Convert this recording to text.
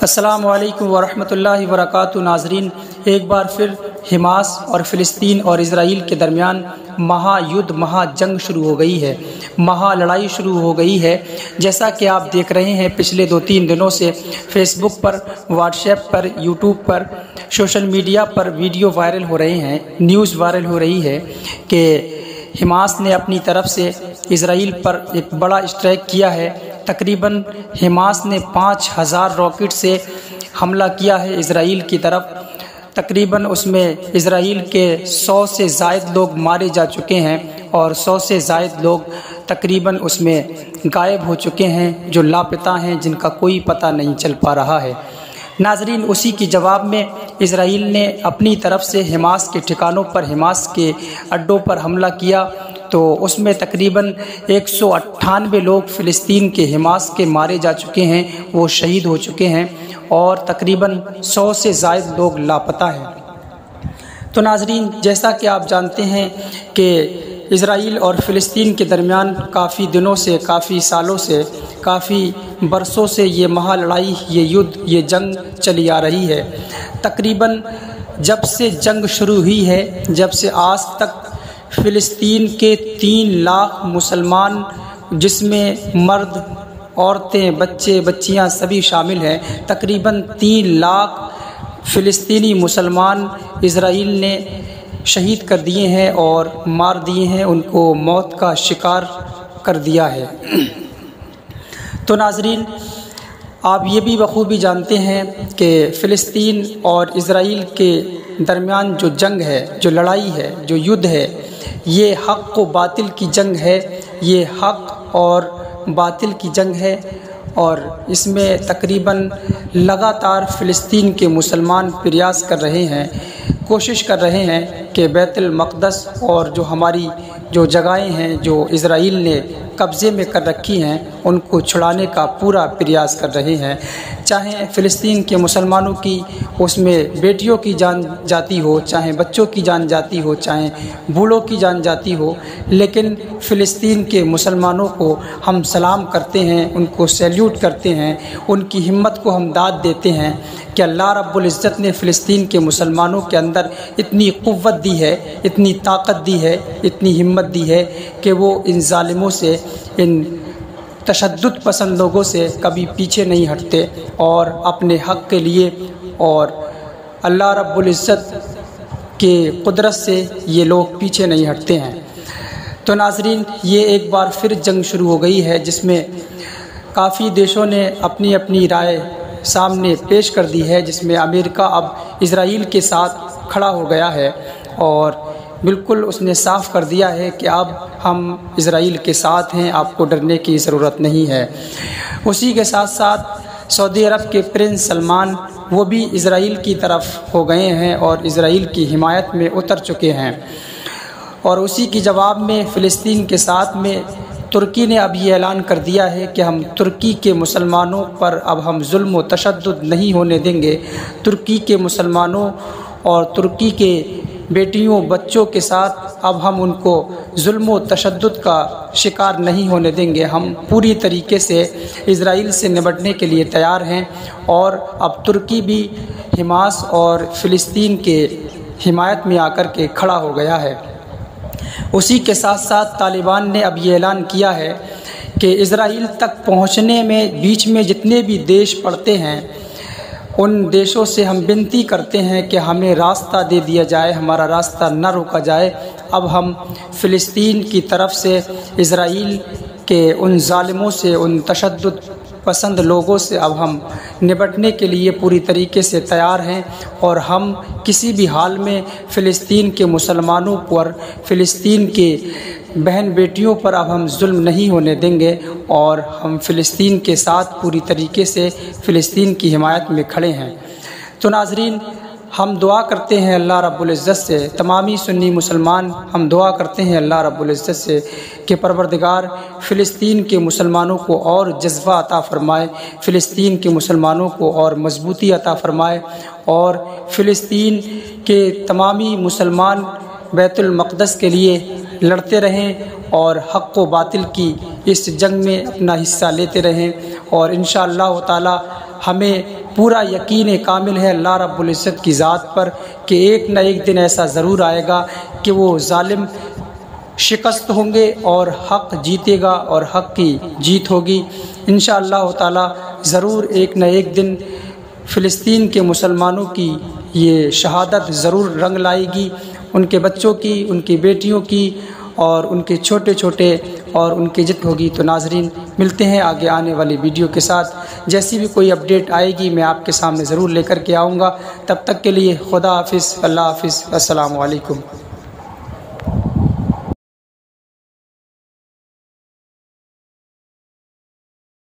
السلام علیکم ورحمۃ اللہ وبرکاتہ۔ ناظرین، ایک بار پھر حماس اور فلسطین اور اسرائیل کے درمیان مہا جنگ شروع ہو گئی ہے، لڑائی شروع ہو گئی ہے۔ جیسا کہ آپ دیکھ رہے ہیں پچھلے 2-3 دنوں سے فیس بک پر، واٹس ایپ پر، یوٹیوب پر، سوشل میڈیا پر ویڈیو وائرل ہو رہے ہیں، نیوز وائرل ہو رہی ہے کہ حماس نے اپنی طرف سے اسرائیل پر ایک بڑا اسٹرائک کیا ہے۔ تقریباً حماس نے 5000 راکٹ سے حملہ کیا ہے اسرائیل کی طرف۔ تقریباً اس میں اسرائیل کے 100 سے زائد لوگ مارے جا چکے ہیں اور 100 سے زائد لوگ تقریباً اس میں غائب ہو چکے ہیں، جو لاپتہ ہیں، جن کا کوئی پتہ نہیں چل پا رہا ہے۔ ناظرین، اسی کی جواب میں اسرائیل نے اپنی طرف سے حماس کے ٹھکانوں پر، حماس کے اڈوں پر حملہ کیا، تو اس میں تقریباً 198 لوگ فلسطین کے حماس کے مارے جا چکے ہیں، وہ شہید ہو چکے ہیں، اور تقریباً 100 سے زائد لوگ لاپتہ ہیں۔ تو ناظرین، جیسا کہ آپ جانتے ہیں کہ اسرائیل اور فلسطین کے درمیان کافی دنوں سے، کافی سالوں سے، کافی برسوں سے یہ لڑائی، یہ جنگ چلی آ رہی ہے۔ تقریباً جب سے جنگ شروع ہوئی ہے، جب سے آج تک فلسطین کے 3 لاکھ مسلمان، جس میں مرد، عورتیں، بچے، بچیاں سبھی شامل ہیں، تقریباً 3 لاکھ فلسطینی مسلمان اسرائیل نے شہید کر دیے ہیں اور مار دیے ہیں، ان کو موت کا شکار کر دیا ہے۔ تو ناظرین، آپ یہ بھی بخوبی جانتے ہیں کہ فلسطین اور اسرائیل کے درمیان جو جنگ ہے، جو لڑائی ہے، جو یدھ ہے، یہ حق و باطل کی جنگ ہے، یہ حق اور باطل کی جنگ ہے، اور اس میں تقریباً لگاتار فلسطین کے مسلمان پریاس کر رہے ہیں، کوشش کر رہے ہیں کہ بیت المقدس اور جو ہماری جو جگہیں ہیں جو اسرائیل نے قبضے میں کر رکھی ہیں، ان کو چھڑانے کا پورا پریاس کر رہے ہیں۔ چاہے فلسطین کے مسلمانوں کی اس میں بیٹیوں کی جان جاتی ہو، چاہے بچوں کی جان جاتی ہو، چاہے بوڑھوں کی جان جاتی ہو، لیکن فلسطین کے مسلمانوں کو ہم سلام کرتے ہیں، ان کو سیلیوٹ کرتے ہیں، ان کی ہمت کو ہم داد دیتے ہیں کہ اللہ رب العزت نے فلسطین کے مسلمانوں کے اندر اتنی قوت دی ہے، اتنی طاقت دی ہے، اتنی ہمت دی ہے کہ وہ ان ظالموں سے، ان تشدد پسند لوگوں سے کبھی پیچھے نہیں ہٹتے، اور اپنے حق کے لیے اور اللہ رب العزت کے قدرت سے یہ لوگ پیچھے نہیں ہٹتے ہیں۔ تو ناظرین، یہ ایک بار پھر جنگ شروع ہو گئی ہے، جس میں کافی دیشوں نے اپنی اپنی رائے سامنے پیش کر دی ہے، جس میں امریکہ اب اسرائیل کے ساتھ کھڑا ہو گیا ہے، اور بالکل اس نے صاف کر دیا ہے کہ اب ہم اسرائیل کے ساتھ ہیں، آپ کو ڈرنے کی ضرورت نہیں ہے۔ اسی کے ساتھ ساتھ سعودی عرب کے پرنس سلمان، وہ بھی اسرائیل کی طرف ہو گئے ہیں اور اسرائیل کی حمایت میں اتر چکے ہیں، اور اسی کی جواب میں فلسطین کے ساتھ میں ترکی نے اب یہ اعلان کر دیا ہے کہ ہم ترکی کے مسلمانوں پر اب ہم ظلم و تشدد نہیں ہونے دیں گے، ترکی کے مسلمانوں اور ترکی کے بیٹیوں، بچوں کے ساتھ اب ہم ان کو ظلم و تشدد کا شکار نہیں ہونے دیں گے، ہم پوری طریقے سے اسرائیل سے نمٹنے کے لیے تیار ہیں، اور اب ترکی بھی حماس اور فلسطین کے حمایت میں آ کر کے کھڑا ہو گیا ہے۔ اسی کے ساتھ ساتھ طالبان نے اب یہ اعلان کیا ہے کہ اسرائیل تک پہنچنے میں بیچ میں جتنے بھی دیش پڑتے ہیں، ان دیشوں سے ہم ونتی کرتے ہیں کہ ہمیں راستہ دے دیا جائے، ہمارا راستہ نہ روکا جائے۔ اب ہم فلسطین کی طرف سے اسرائیل کے ان ظالموں سے، ان تشدد پسند لوگوں سے اب ہم نپٹنے کے لیے پوری طریقے سے تیار ہیں، اور ہم کسی بھی حال میں فلسطین کے مسلمانوں پر، فلسطین کے بہن بیٹیوں پر اب ہم ظلم نہیں ہونے دیں گے، اور ہم فلسطین کے ساتھ پوری طریقے سے فلسطین کی حمایت میں کھڑے ہیں۔ تو ناظرین، ہم دعا کرتے ہیں اللہ رب العزت سے، تمامی سنی مسلمان ہم دعا کرتے ہیں اللہ رب العزت سے کہ پروردگار فلسطین کے مسلمانوں کو اور جذبہ عطا فرمائے، فلسطین کے مسلمانوں کو اور مضبوطی عطا فرمائے، اور فلسطین کے تمامی مسلمان بیت المقدس کے لیے لڑتے رہیں اور حق و باطل کی اس جنگ میں اپنا حصہ لیتے رہیں، اور انشاءاللہ تعالی ہمیں پورا یقین کامل ہے اللہ رب العزت کی ذات پر کہ ایک نہ ایک دن ایسا ضرور آئے گا کہ وہ ظالم شکست ہوں گے اور حق جیتے گا اور حق کی جیت ہوگی انشاءاللہ تعالی۔ ضرور ایک نہ ایک دن فلسطین کے مسلمانوں کی یہ شہادت ضرور رنگ لائے گی، ان کے بچوں کی، ان کی بیٹیوں کی اور ان کے چھوٹے چھوٹے اور ان کی جت ہوگی۔ تو ناظرین ملتے ہیں آگے آنے والی ویڈیو کے ساتھ، جیسی بھی کوئی اپڈیٹ آئے گی میں آپ کے سامنے ضرور لے کر کے آؤں گا۔ تب تک کے لیے خدا حافظ، اللہ حافظ، السلام علیکم۔